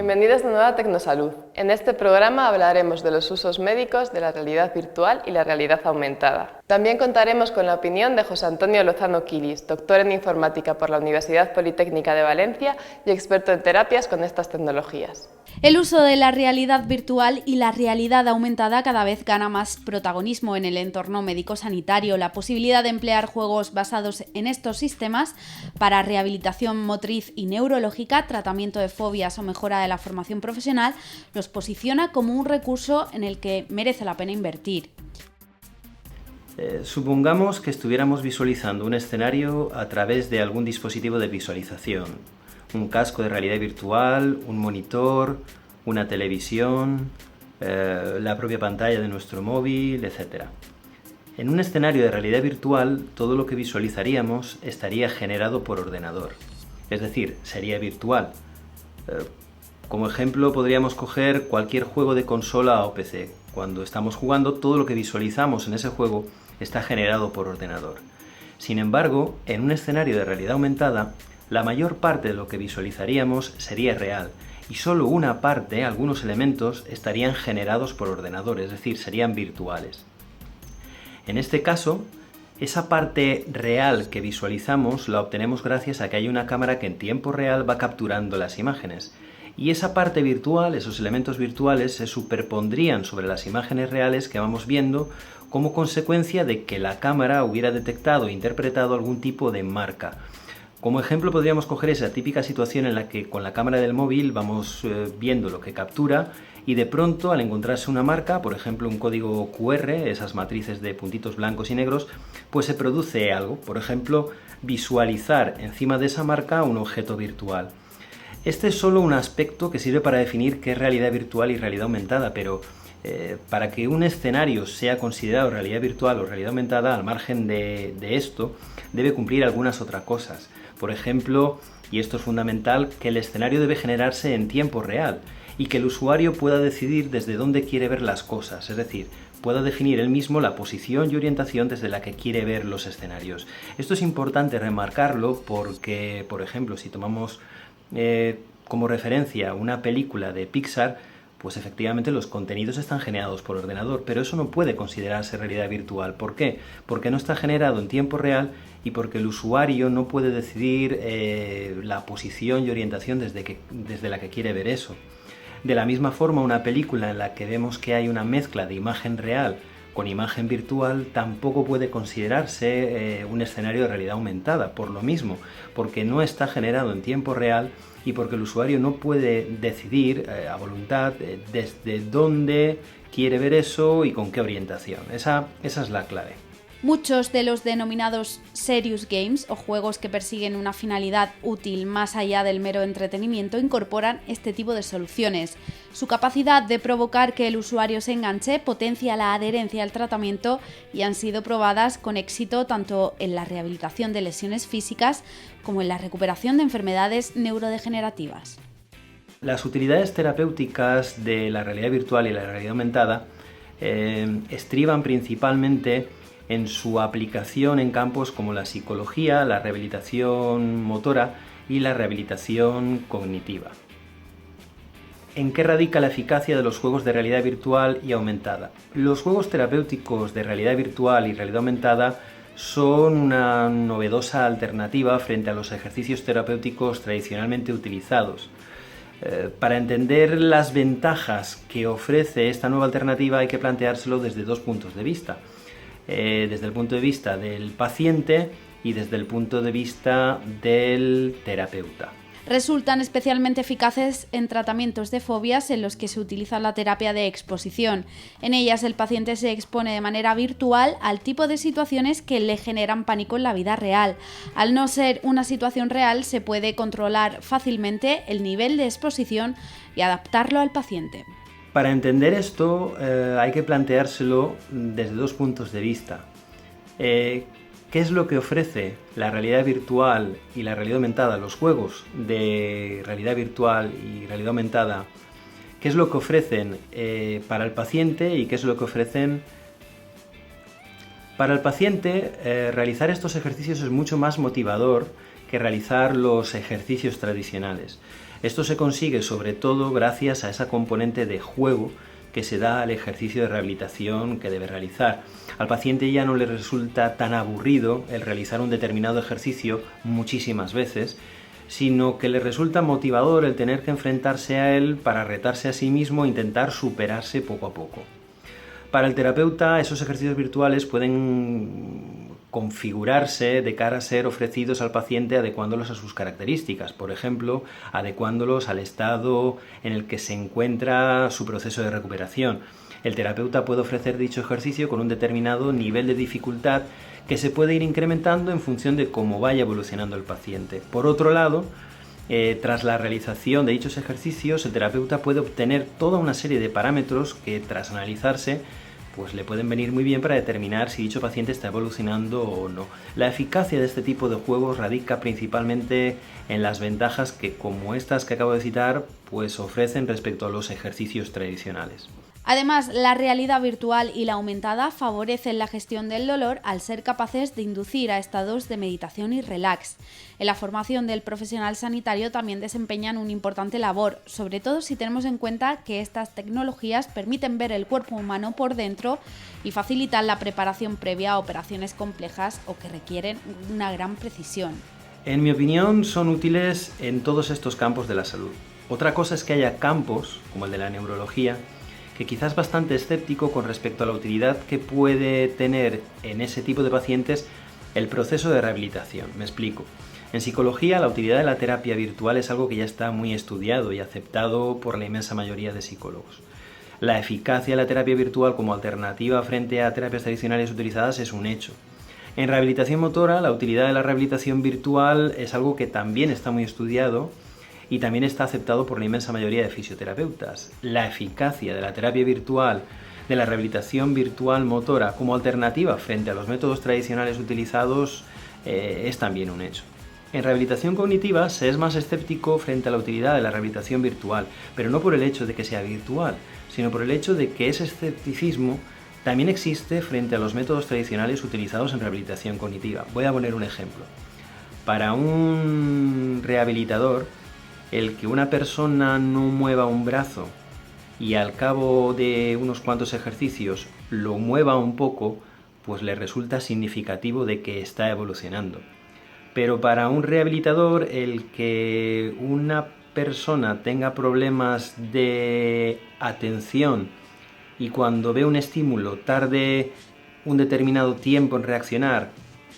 Bienvenidos de nuevo a Tecnosalud. En este programa hablaremos de los usos médicos de la realidad virtual y la realidad aumentada. También contaremos con la opinión de José Antonio Lozano Quilis, doctor en informática por la Universidad Politécnica de Valencia y experto en terapias con estas tecnologías. El uso de la realidad virtual y la realidad aumentada cada vez gana más protagonismo en el entorno médico-sanitario. La posibilidad de emplear juegos basados en estos sistemas para rehabilitación motriz y neurológica, tratamiento de fobias o mejora de la formación profesional los posiciona como un recurso en el que merece la pena invertir. Supongamos que estuviéramos visualizando un escenario a través de algún dispositivo de visualización. Un casco de realidad virtual, un monitor, una televisión, la propia pantalla de nuestro móvil, etc. En un escenario de realidad virtual, todo lo que visualizaríamos estaría generado por ordenador, es decir, sería virtual. Como ejemplo, podríamos coger cualquier juego de consola o PC. Cuando estamos jugando, todo lo que visualizamos en ese juego está generado por ordenador. Sin embargo, en un escenario de realidad aumentada, la mayor parte de lo que visualizaríamos sería real y solo una parte, algunos elementos, estarían generados por ordenador, es decir, serían virtuales. En este caso, esa parte real que visualizamos la obtenemos gracias a que hay una cámara que en tiempo real va capturando las imágenes. Y esa parte virtual, esos elementos virtuales, se superpondrían sobre las imágenes reales que vamos viendo como consecuencia de que la cámara hubiera detectado e interpretado algún tipo de marca. Como ejemplo podríamos coger esa típica situación en la que con la cámara del móvil vamos viendo lo que captura y de pronto al encontrarse una marca, por ejemplo un código QR, esas matrices de puntitos blancos y negros, pues se produce algo, por ejemplo visualizar encima de esa marca un objeto virtual. Este es solo un aspecto que sirve para definir qué es realidad virtual y realidad aumentada, pero para que un escenario sea considerado realidad virtual o realidad aumentada, al margen de esto, debe cumplir algunas otras cosas. Por ejemplo, y esto es fundamental, que el escenario debe generarse en tiempo real y que el usuario pueda decidir desde dónde quiere ver las cosas, es decir, pueda definir él mismo la posición y orientación desde la que quiere ver los escenarios. Esto es importante remarcarlo porque, por ejemplo, si tomamos como referencia una película de Pixar, pues efectivamente los contenidos están generados por ordenador, pero eso no puede considerarse realidad virtual. ¿Por qué? Porque no está generado en tiempo real y porque el usuario no puede decidir la posición y orientación desde la que quiere ver eso. De la misma forma, una película en la que vemos que hay una mezcla de imagen real con imagen virtual tampoco puede considerarse un escenario de realidad aumentada, por lo mismo, porque no está generado en tiempo real y porque el usuario no puede decidir a voluntad desde dónde quiere ver eso y con qué orientación. Esa es la clave. Muchos de los denominados serious games o juegos que persiguen una finalidad útil más allá del mero entretenimiento incorporan este tipo de soluciones. Su capacidad de provocar que el usuario se enganche potencia la adherencia al tratamiento y han sido probadas con éxito tanto en la rehabilitación de lesiones físicas como en la recuperación de enfermedades neurodegenerativas. Las utilidades terapéuticas de la realidad virtual y la realidad aumentada estriban principalmente en su aplicación en campos como la psicología, la rehabilitación motora y la rehabilitación cognitiva. ¿En qué radica la eficacia de los juegos de realidad virtual y aumentada? Los juegos terapéuticos de realidad virtual y realidad aumentada son una novedosa alternativa frente a los ejercicios terapéuticos tradicionalmente utilizados. Para entender las ventajas que ofrece esta nueva alternativa hay que planteárselo desde dos puntos de vista. Desde el punto de vista del paciente y desde el punto de vista del terapeuta. Resultan especialmente eficaces en tratamientos de fobias en los que se utiliza la terapia de exposición. En ellas el paciente se expone de manera virtual al tipo de situaciones que le generan pánico en la vida real. Al no ser una situación real, se puede controlar fácilmente el nivel de exposición y adaptarlo al paciente. Para entender esto hay que planteárselo desde dos puntos de vista. ¿Qué es lo que ofrece la realidad virtual y la realidad aumentada, los juegos de realidad virtual y realidad aumentada? ¿Qué es lo que ofrecen para el paciente y qué es lo que ofrecen? Para el paciente, realizar estos ejercicios es mucho más motivador que realizar los ejercicios tradicionales. Esto se consigue sobre todo gracias a esa componente de juego que se da al ejercicio de rehabilitación que debe realizar. Al paciente ya no le resulta tan aburrido el realizar un determinado ejercicio muchísimas veces, sino que le resulta motivador el tener que enfrentarse a él para retarse a sí mismo e intentar superarse poco a poco. Para el terapeuta, esos ejercicios virtuales pueden configurarse de cara a ser ofrecidos al paciente adecuándolos a sus características, por ejemplo, adecuándolos al estado en el que se encuentra su proceso de recuperación. El terapeuta puede ofrecer dicho ejercicio con un determinado nivel de dificultad que se puede ir incrementando en función de cómo vaya evolucionando el paciente. Por otro lado, tras la realización de dichos ejercicios, el terapeuta puede obtener toda una serie de parámetros que, tras analizarse, pues le pueden venir muy bien para determinar si dicho paciente está evolucionando o no. La eficacia de este tipo de juegos radica principalmente en las ventajas que, como estas que acabo de citar, pues ofrecen respecto a los ejercicios tradicionales. Además, la realidad virtual y la aumentada favorecen la gestión del dolor al ser capaces de inducir a estados de meditación y relax. En la formación del profesional sanitario también desempeñan una importante labor, sobre todo si tenemos en cuenta que estas tecnologías permiten ver el cuerpo humano por dentro y facilitan la preparación previa a operaciones complejas o que requieren una gran precisión. En mi opinión, son útiles en todos estos campos de la salud. Otra cosa es que haya campos, como el de la neurología, que quizás bastante escéptico con respecto a la utilidad que puede tener en ese tipo de pacientes el proceso de rehabilitación. Me explico. En psicología, la utilidad de la terapia virtual es algo que ya está muy estudiado y aceptado por la inmensa mayoría de psicólogos. La eficacia de la terapia virtual como alternativa frente a terapias tradicionales utilizadas es un hecho. En rehabilitación motora, la utilidad de la rehabilitación virtual es algo que también está muy estudiado y también está aceptado por la inmensa mayoría de fisioterapeutas. La eficacia de la terapia virtual, de la rehabilitación virtual motora como alternativa frente a los métodos tradicionales utilizados es también un hecho. En rehabilitación cognitiva se es más escéptico frente a la utilidad de la rehabilitación virtual, pero no por el hecho de que sea virtual, sino por el hecho de que ese escepticismo también existe frente a los métodos tradicionales utilizados en rehabilitación cognitiva. Voy a poner un ejemplo. Para un rehabilitador, el que una persona no mueva un brazo y al cabo de unos cuantos ejercicios lo mueva un poco, pues le resulta significativo de que está evolucionando. Pero para un rehabilitador, el que una persona tenga problemas de atención y cuando ve un estímulo tarde un determinado tiempo en reaccionar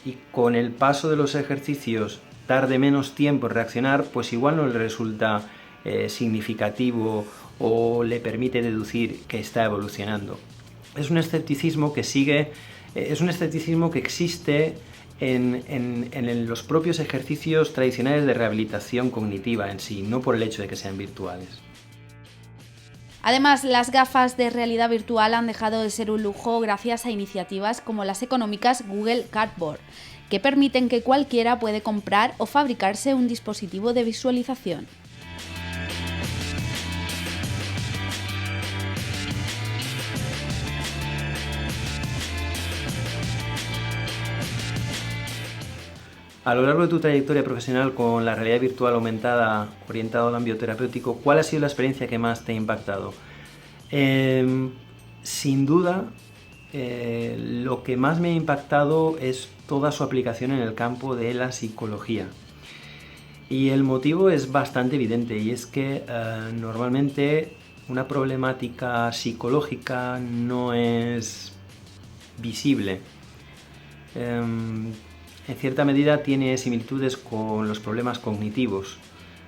y con el paso de los ejercicios tarde menos tiempo en reaccionar, pues igual no le resulta significativo o le permite deducir que está evolucionando. Es un escepticismo que existe en los propios ejercicios tradicionales de rehabilitación cognitiva en sí, no por el hecho de que sean virtuales. Además, las gafas de realidad virtual han dejado de ser un lujo gracias a iniciativas como las económicas Google Cardboard, que permiten que cualquiera puede comprar o fabricarse un dispositivo de visualización. A lo largo de tu trayectoria profesional con la realidad virtual aumentada orientada al ámbito terapéutico, ¿cuál ha sido la experiencia que más te ha impactado? Sin duda, lo que más me ha impactado es toda su aplicación en el campo de la psicología. Y el motivo es bastante evidente, y es que normalmente una problemática psicológica no es visible. En cierta medida tiene similitudes con los problemas cognitivos.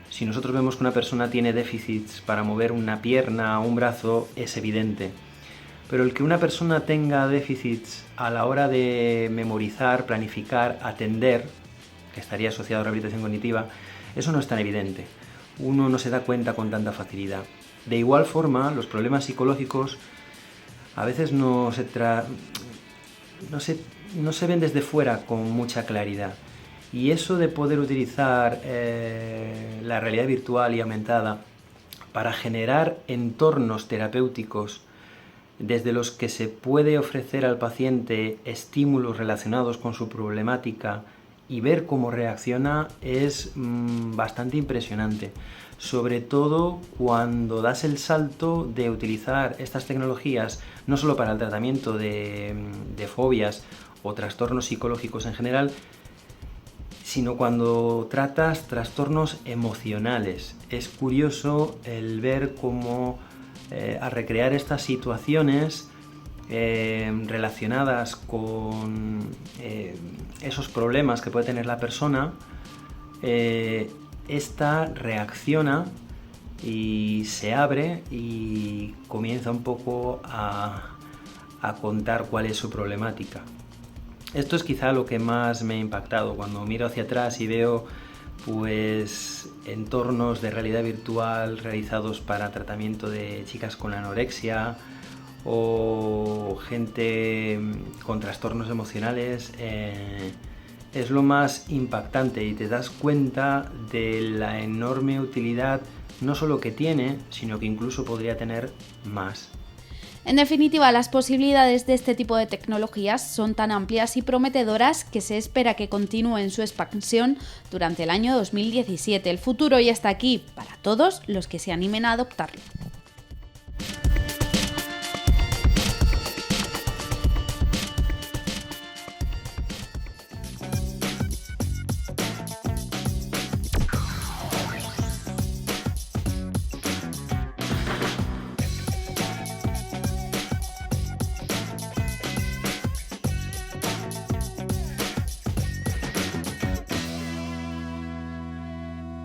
Si nosotros vemos que una persona tiene déficits para mover una pierna o un brazo, es evidente. Pero el que una persona tenga déficits a la hora de memorizar, planificar, atender, que estaría asociado a rehabilitación cognitiva, eso no es tan evidente. Uno no se da cuenta con tanta facilidad. De igual forma, los problemas psicológicos a veces no se ven desde fuera con mucha claridad. Y eso de poder utilizar la realidad virtual y aumentada para generar entornos terapéuticos desde los que se puede ofrecer al paciente estímulos relacionados con su problemática y ver cómo reacciona es bastante impresionante. Sobre todo cuando das el salto de utilizar estas tecnologías no solo para el tratamiento de fobias o trastornos psicológicos en general, sino cuando tratas trastornos emocionales. Es curioso el ver cómo al recrear estas situaciones relacionadas con esos problemas que puede tener la persona, esta reacciona y se abre y comienza un poco a contar cuál es su problemática. Esto es quizá lo que más me ha impactado cuando miro hacia atrás y veo pues entornos de realidad virtual realizados para tratamiento de chicas con anorexia o gente con trastornos emocionales. Es lo más impactante y te das cuenta de la enorme utilidad no solo que tiene, sino que incluso podría tener más. En definitiva, las posibilidades de este tipo de tecnologías son tan amplias y prometedoras que se espera que continúen su expansión durante el año 2017. El futuro ya está aquí para todos los que se animen a adoptarlo.